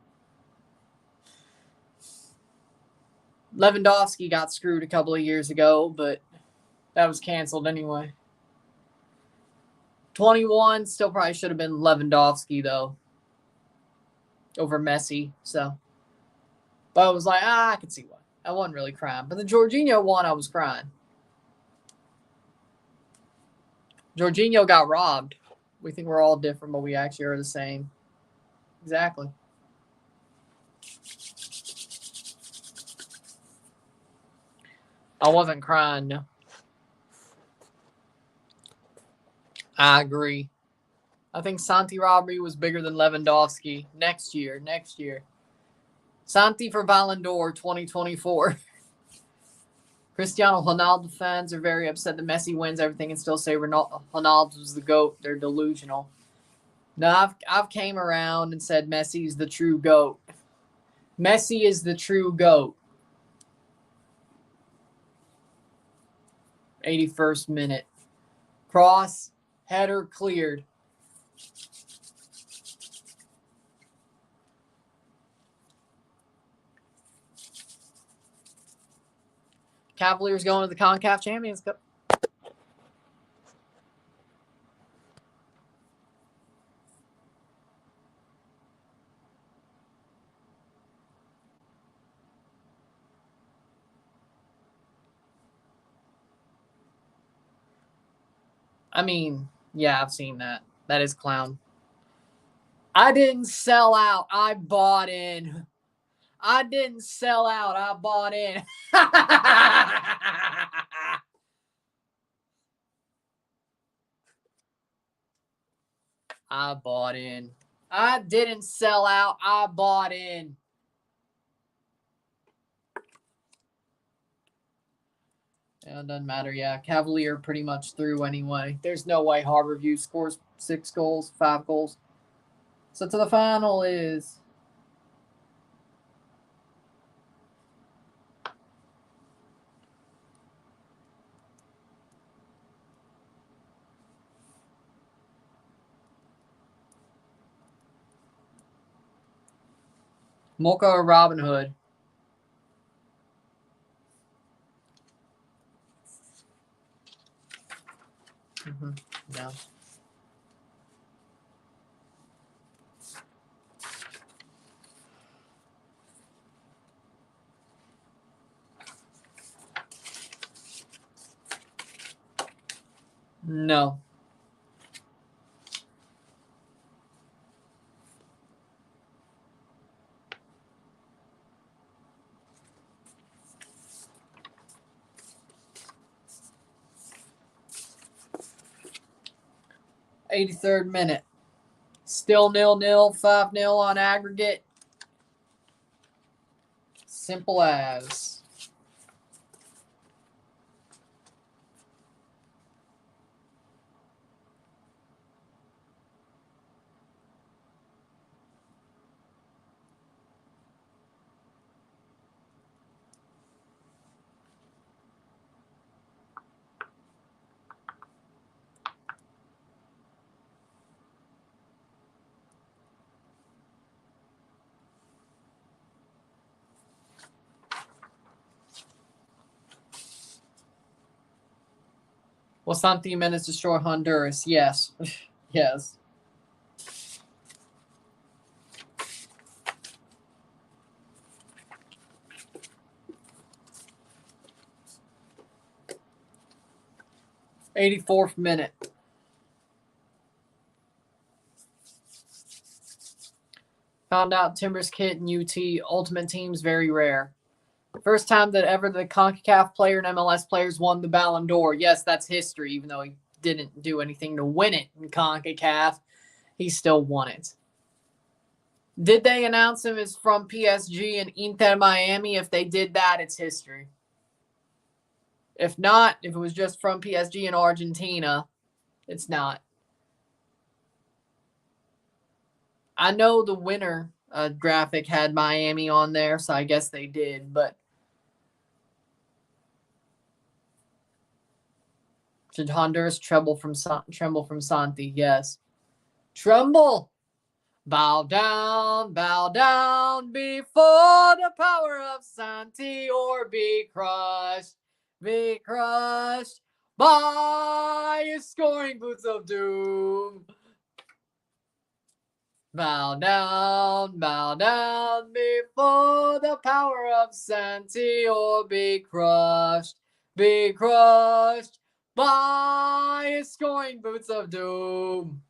Lewandowski got screwed a couple of years ago, but that was canceled anyway. 21 still probably should have been Lewandowski, though, over Messi. So, but I was like, I could see why. I wasn't really crying. But the Jorginho one, I was crying. Jorginho got robbed. We think we're all different, but we actually are the same. Exactly. I wasn't crying, no. I agree. I think Santi robbery was bigger than Lewandowski next year. Santi for Ballon d'Or 2024. Cristiano Ronaldo fans are very upset that Messi wins everything and still say Ronaldo was the GOAT. They're delusional. No, I've came around and said Messi's the true GOAT. Messi is the true GOAT. 81st minute. Cross, header cleared. Cavaliers going to the CONCACAF Champions Cup. I mean, yeah, I've seen that. That is clown. I didn't sell out. I bought in. I didn't sell out. I bought in. I bought in. I didn't sell out. I bought in. Yeah, it doesn't matter. Yeah, Cavalier pretty much through anyway. There's no way Harbour View scores 6 goals, 5 goals. So to the final is Mocha or Robin Hood? No. No. '83rd minute. Still 0-0, 5-0 on aggregate. Simple as. Will Santi Jimenez destroy Honduras? Yes. Yes. '84th minute. Found out Timbers kit and UT Ultimate Team's very rare. First time that ever the CONCACAF player and MLS players won the Ballon d'Or. Yes, that's history, even though he didn't do anything to win it in CONCACAF. He still won it. Did they announce him as from PSG and Inter Miami? If they did that, it's history. If not, if it was just from PSG and Argentina, it's not. I know the winner graphic had Miami on there, so I guess they did, but should Honduras tremble from Santi? Yes. Tremble! Bow down before the power of Santi, or be crushed by his scoring boots of doom. Bow down before the power of Santi, or be crushed by his scoring boots of doom.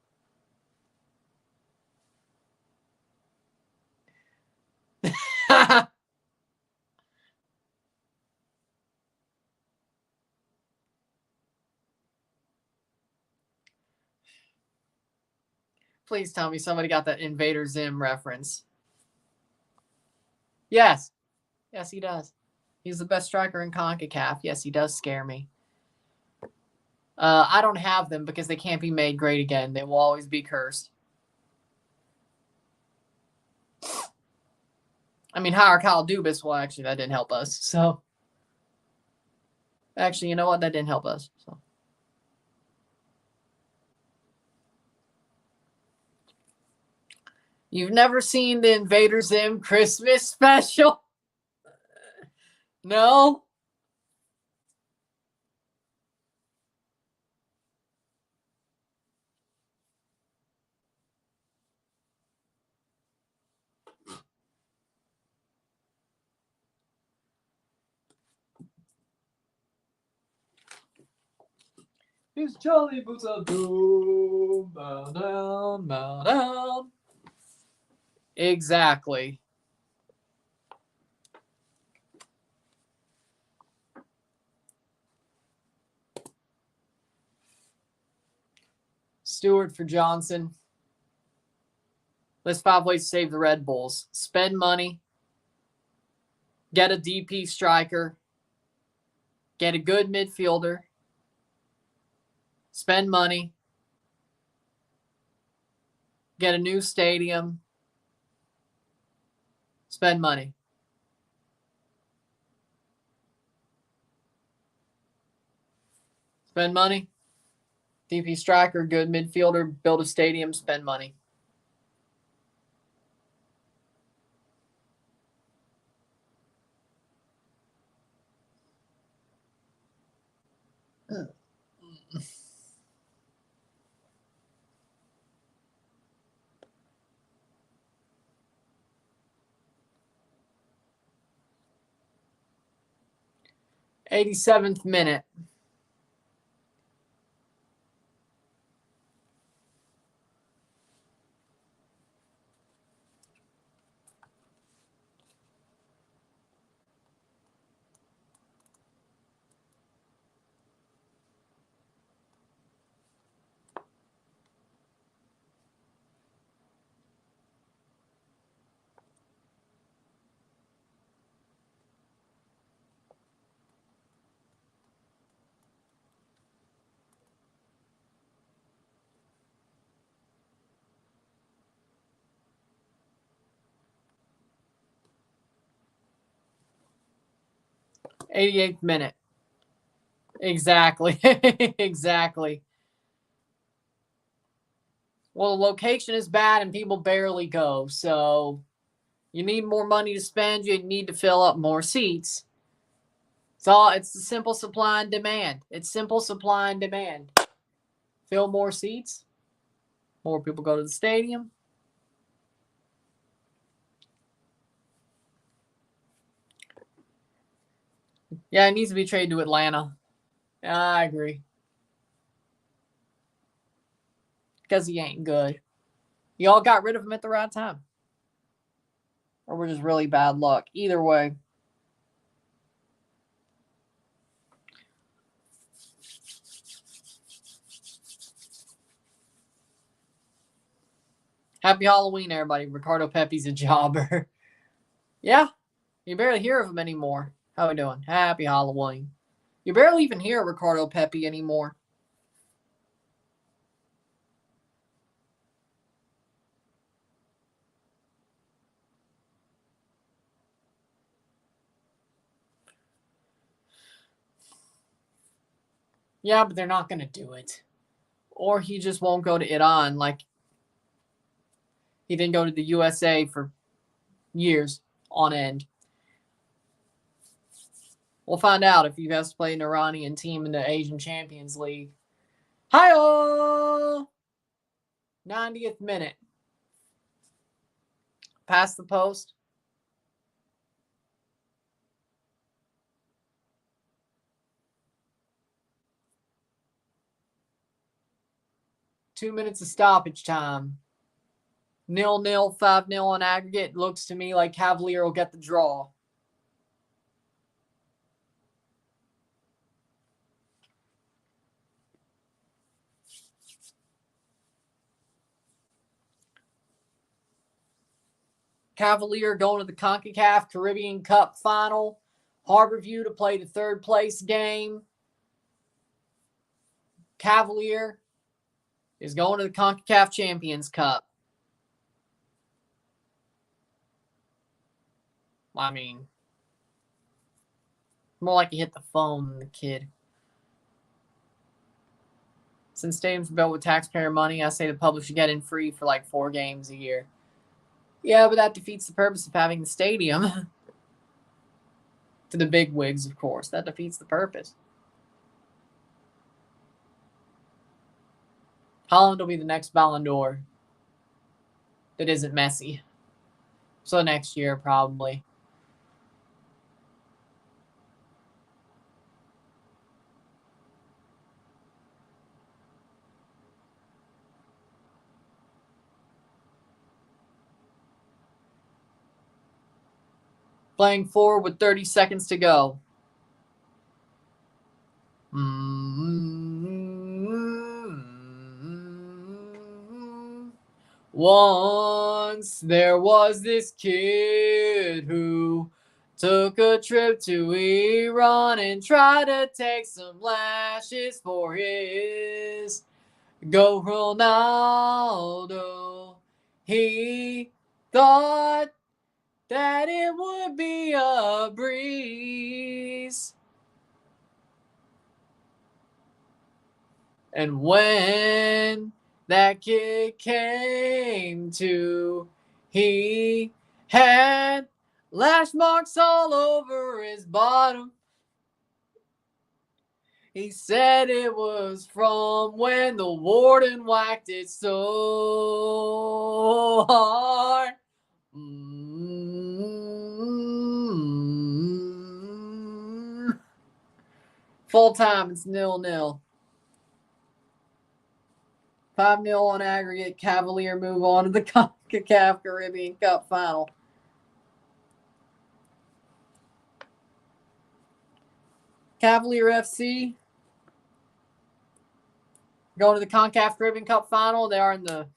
Please tell me somebody got that Invader Zim reference. Yes. Yes, he does. He's the best striker in CONCACAF. Yes, he does scare me. I don't have them because they can't be made great again. They will always be cursed. I mean, hire Kyle Dubas. Well, actually, that didn't help us. So, actually, you know what? That didn't help us. So, you've never seen the Invader Zim Christmas special? No? His jolly boots of doom, bow down. Exactly. Stewart for Johnson. List 5 ways to save the Red Bulls. Spend money. Get a DP striker. Get a good midfielder. Spend money. Get a new stadium. Spend money. Spend money. DP striker, good midfielder, build a stadium, spend money. '87th minute. '88th minute. Exactly. Exactly. Well, the location is bad and people barely go. So you need more money to spend. You need to fill up more seats. It's the simple supply and demand. It's simple supply and demand. Fill more seats. More people go to the stadium. Yeah, it needs to be traded to Atlanta. I agree. Because he ain't good. Y'all got rid of him at the right time. Or we're just really bad luck. Either way. Happy Halloween, everybody. Ricardo Pepe's a jobber. Yeah, you barely hear of him anymore. How we doing? Happy Halloween. You barely even hear Ricardo Pepe anymore. Yeah, but they're not going to do it. Or he just won't go to Iran like he didn't go to the USA for years on end. We'll find out if he has to play an Iranian team in the Asian Champions League. Hi-oh! 90th minute. Past the post. Two minutes of stoppage time. 0-0, 5-0 on aggregate. Looks to me like Cavalier will get the draw. Cavalier going to the CONCACAF Caribbean Cup final. Harbour View to play the third place game. Cavalier is going to the CONCACAF Champions Cup. I mean, more like he hit the phone than the kid. Since stadiums are built with taxpayer money, I say the public should get in free for like 4 games a year. Yeah, but that defeats the purpose of having the stadium. To the big wigs, of course. That defeats the purpose. Holland will be the next Ballon d'Or. That isn't Messi. So next year, probably. Playing forward with 30 seconds to go. Once there was this kid who took a trip to Iran and tried to take some lashes for his go Ronaldo. He thought that it would be a breeze. And when that kid came to, he had lash marks all over his bottom. He said it was from when the warden whacked it so hard. Full time, it's 0-0. 5-0 on aggregate. Cavalier move on to the CONCACAF Caribbean Cup final. Cavalier FC going to the CONCACAF Caribbean Cup final. They're in the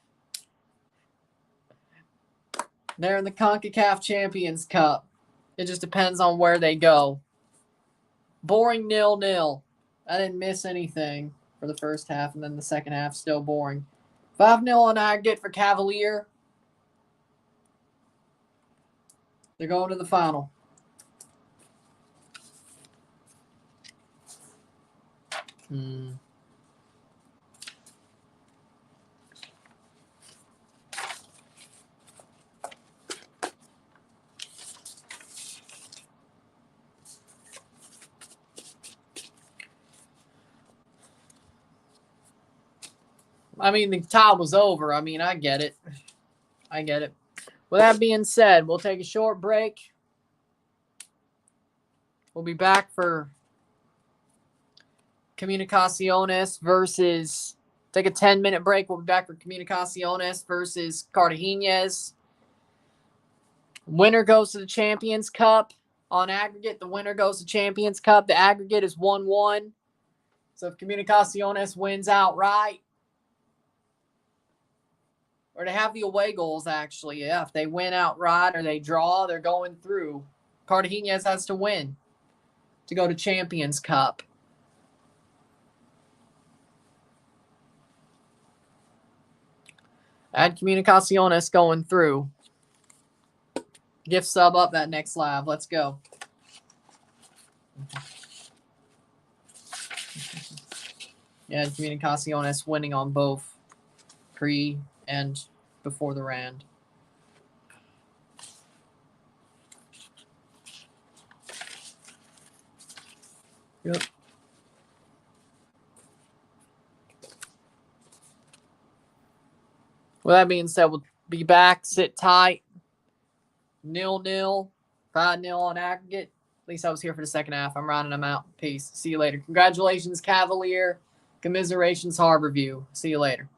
CONCACAF Champions Cup. It just depends on where they go. Boring 0-0. I didn't miss anything for the first half, and then the second half still boring. 5-0 on aggregate for Cavalier. They're going to the final. I mean, the tie was over. I mean, I get it. With that being said, we'll take a short break. We'll be back for Comunicaciones versus... Take a 10-minute break. We'll be back for Comunicaciones versus Cartagenas. Winner goes to the Champions Cup. On aggregate, the winner goes to Champions Cup. The aggregate is 1-1. So if Comunicaciones wins outright, or they have the away goals, actually. Yeah, if they win outright or they draw, they're going through. Cartagenas has to win to go to Champions Cup. Add Comunicaciones going through. Gift sub up that next live. Let's go. Yeah, Comunicaciones winning on both pre and before the Rand. Yep. With that being said, we'll be back. Sit tight. 0-0. 5-0 on aggregate. At least I was here for the second half. I'm rounding them out. Peace. See you later. Congratulations, Cavalier. Commiserations, Harbour View. See you later.